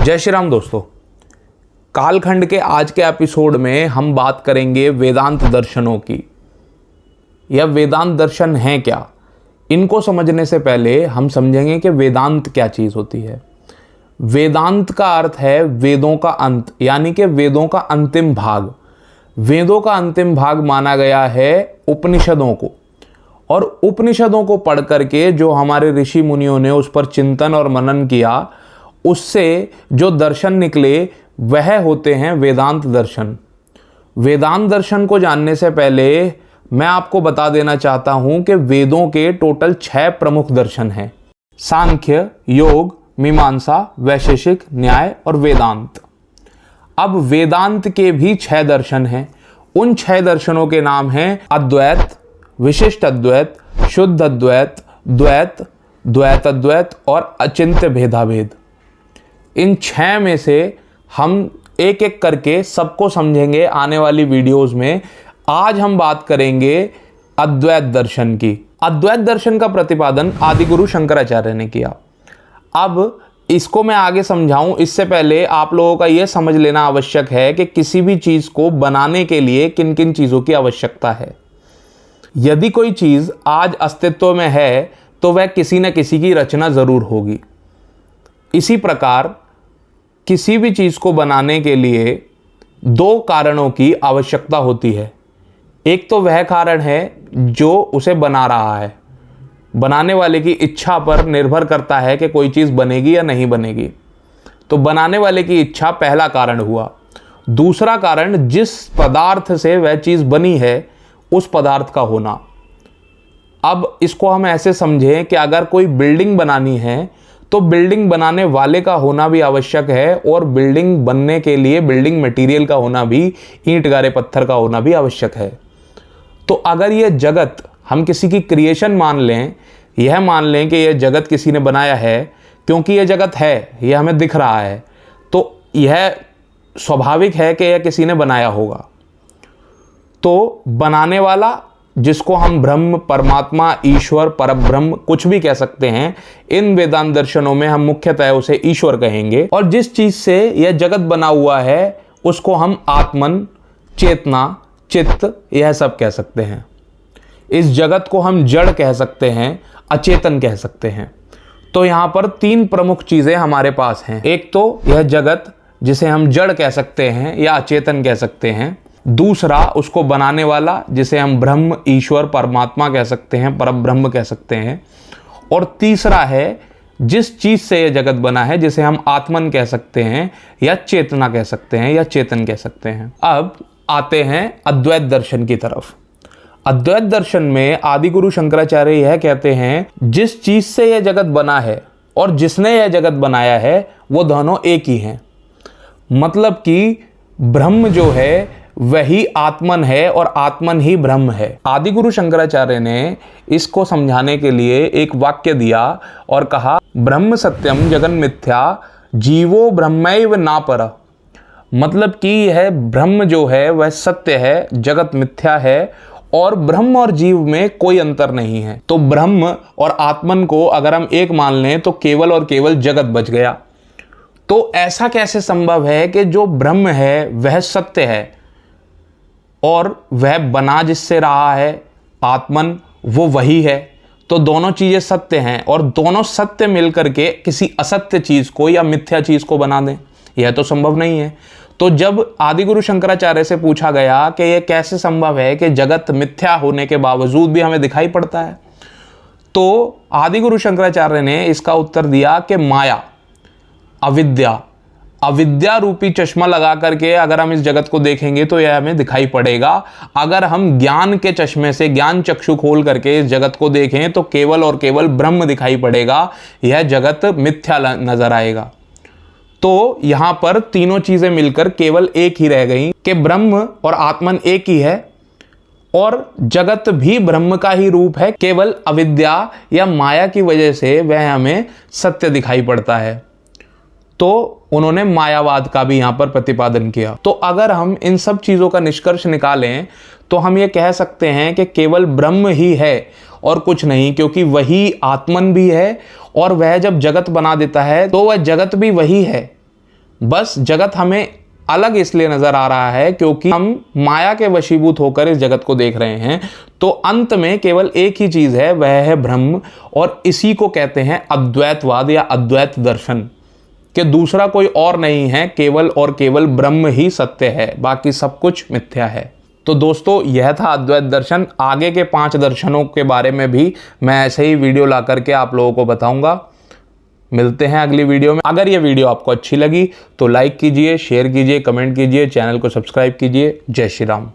जय श्री राम दोस्तों। कालखंड के आज के एपिसोड में हम बात करेंगे वेदांत दर्शनों की। यह वेदांत दर्शन हैं क्या? इनको समझने से पहले हम समझेंगे कि वेदांत क्या चीज़ होती है। वेदांत का अर्थ है वेदों का अंत, यानी कि वेदों का अंतिम भाग। वेदों का अंतिम भाग माना गया है उपनिषदों को, और उपनिषदों को पढ़ करके जो हमारे ऋषि मुनियों ने उस पर चिंतन और मनन किया, उससे जो दर्शन निकले वह होते हैं वेदांत दर्शन। वेदांत दर्शन को जानने से पहले मैं आपको बता देना चाहता हूं कि वेदों के टोटल 6 प्रमुख दर्शन हैं: सांख्य, योग, मीमांसा, वैशेषिक, न्याय और वेदांत। अब वेदांत के भी 6 दर्शन हैं। उन 6 दर्शनों के नाम हैं अद्वैत, विशिष्ट अद्वैत, शुद्ध अद्वैत, द्वैत, द्वैत अद्वैत और अचिंत्य भेदाभेद। इन 6 में से हम एक एक करके सबको समझेंगे आने वाली वीडियोस में। आज हम बात करेंगे अद्वैत दर्शन की। अद्वैत दर्शन का प्रतिपादन आदिगुरु शंकराचार्य ने किया। अब इसको मैं आगे समझाऊं, इससे पहले आप लोगों का यह समझ लेना आवश्यक है कि किसी भी चीज़ को बनाने के लिए किन किन चीज़ों की आवश्यकता है। यदि कोई चीज़ आज अस्तित्व में है तो वह किसी न किसी की रचना ज़रूर होगी। इसी प्रकार किसी भी चीज़ को बनाने के लिए 2 कारणों की आवश्यकता होती है। एक तो वह कारण है जो उसे बना रहा है, बनाने वाले की इच्छा पर निर्भर करता है कि कोई चीज़ बनेगी या नहीं बनेगी। तो बनाने वाले की इच्छा पहला कारण हुआ। दूसरा कारण जिस पदार्थ से वह चीज़ बनी है उस पदार्थ का होना। अब इसको हम ऐसे समझें कि अगर कोई बिल्डिंग बनानी है तो बिल्डिंग बनाने वाले का होना भी आवश्यक है, और बिल्डिंग बनने के लिए बिल्डिंग मटेरियल का होना भी, ईंट गारे पत्थर का होना भी आवश्यक है। तो अगर यह जगत हम किसी की क्रिएशन मान लें, यह मान लें कि यह जगत किसी ने बनाया है, क्योंकि यह जगत है, यह हमें दिख रहा है, तो यह स्वाभाविक है कि यह किसी ने बनाया होगा। तो बनाने वाला, जिसको हम ब्रह्म, परमात्मा, ईश्वर, परब्रह्म कुछ भी कह सकते हैं, इन वेदांत दर्शनों में हम मुख्यतः उसे ईश्वर कहेंगे। और जिस चीज से यह जगत बना हुआ है उसको हम आत्मन, चेतना, चित्त, यह सब कह सकते हैं। इस जगत को हम जड़ कह सकते हैं, अचेतन कह सकते हैं। तो यहां पर 3 प्रमुख चीजें हमारे पास हैं। एक तो यह जगत जिसे हम जड़ कह सकते हैं या अचेतन कह सकते हैं। दूसरा उसको बनाने वाला, जिसे हम ब्रह्म, ईश्वर, परमात्मा कह सकते हैं, परब्रह्म कह सकते हैं। और तीसरा है जिस चीज से यह जगत बना है, जिसे हम आत्मन कह सकते हैं या चेतना कह सकते हैं या चेतन कह सकते हैं। अब आते हैं अद्वैत दर्शन की तरफ। अद्वैत दर्शन में आदिगुरु शंकराचार्य यह कहते हैं, जिस चीज से यह जगत बना है और जिसने यह जगत बनाया है वो दोनों एक ही हैं। मतलब कि ब्रह्म जो है वही आत्मन है और आत्मन ही ब्रह्म है। आदिगुरु शंकराचार्य ने इसको समझाने के लिए एक वाक्य दिया और कहा, ब्रह्म सत्यम जगन मिथ्या जीवो ब्रह्मैव ना पर। मतलब कि यह ब्रह्म जो है वह सत्य है, जगत मिथ्या है, और ब्रह्म और जीव में कोई अंतर नहीं है। तो ब्रह्म और आत्मन को अगर हम एक मान लें तो केवल और केवल जगत बच गया। तो ऐसा कैसे संभव है कि जो ब्रह्म है वह सत्य है और वह बना जिससे रहा है, आत्मन, वो वही है। तो दोनों चीजें सत्य हैं, और दोनों सत्य मिलकर के किसी असत्य चीज को या मिथ्या चीज को बना दें, यह तो संभव नहीं है। तो जब आदिगुरु शंकराचार्य से पूछा गया कि यह कैसे संभव है कि जगत मिथ्या होने के बावजूद भी हमें दिखाई पड़ता है, तो आदिगुरु शंकराचार्य ने इसका उत्तर दिया कि माया, अविद्या रूपी चश्मा लगा करके अगर हम इस जगत को देखेंगे तो यह हमें दिखाई पड़ेगा। अगर हम ज्ञान के चश्मे से, ज्ञान चक्षु खोल करके इस जगत को देखें तो केवल और केवल ब्रह्म दिखाई पड़ेगा, यह जगत मिथ्या नजर आएगा। तो यहां पर तीनों चीजें मिलकर केवल एक ही रह गई कि ब्रह्म और आत्मन एक ही है, और जगत भी ब्रह्म का ही रूप है, केवल अविद्या या माया की वजह से वह हमें सत्य दिखाई पड़ता है। तो उन्होंने मायावाद का भी यहां पर प्रतिपादन किया। तो अगर हम इन सब चीजों का निष्कर्ष निकालें तो हम ये कह सकते हैं कि केवल ब्रह्म ही है और कुछ नहीं, क्योंकि वही आत्मन भी है, और वह जब जगत बना देता है तो वह जगत भी वही है। बस जगत हमें अलग इसलिए नजर आ रहा है क्योंकि हम माया के वशीभूत होकर इस जगत को देख रहे हैं। तो अंत में केवल एक ही चीज है, वह है ब्रह्म, और इसी को कहते हैं अद्वैतवाद या अद्वैत दर्शन, कि दूसरा कोई और नहीं है, केवल और केवल ब्रह्म ही सत्य है, बाकी सब कुछ मिथ्या है। तो दोस्तों यह था अद्वैत दर्शन। आगे के 5 दर्शनों के बारे में भी मैं ऐसे ही वीडियो ला करके आप लोगों को बताऊंगा। मिलते हैं अगली वीडियो में। अगर ये वीडियो आपको अच्छी लगी तो लाइक कीजिए, शेयर कीजिए, कमेंट कीजिए, चैनल को सब्सक्राइब कीजिए। जय श्री राम।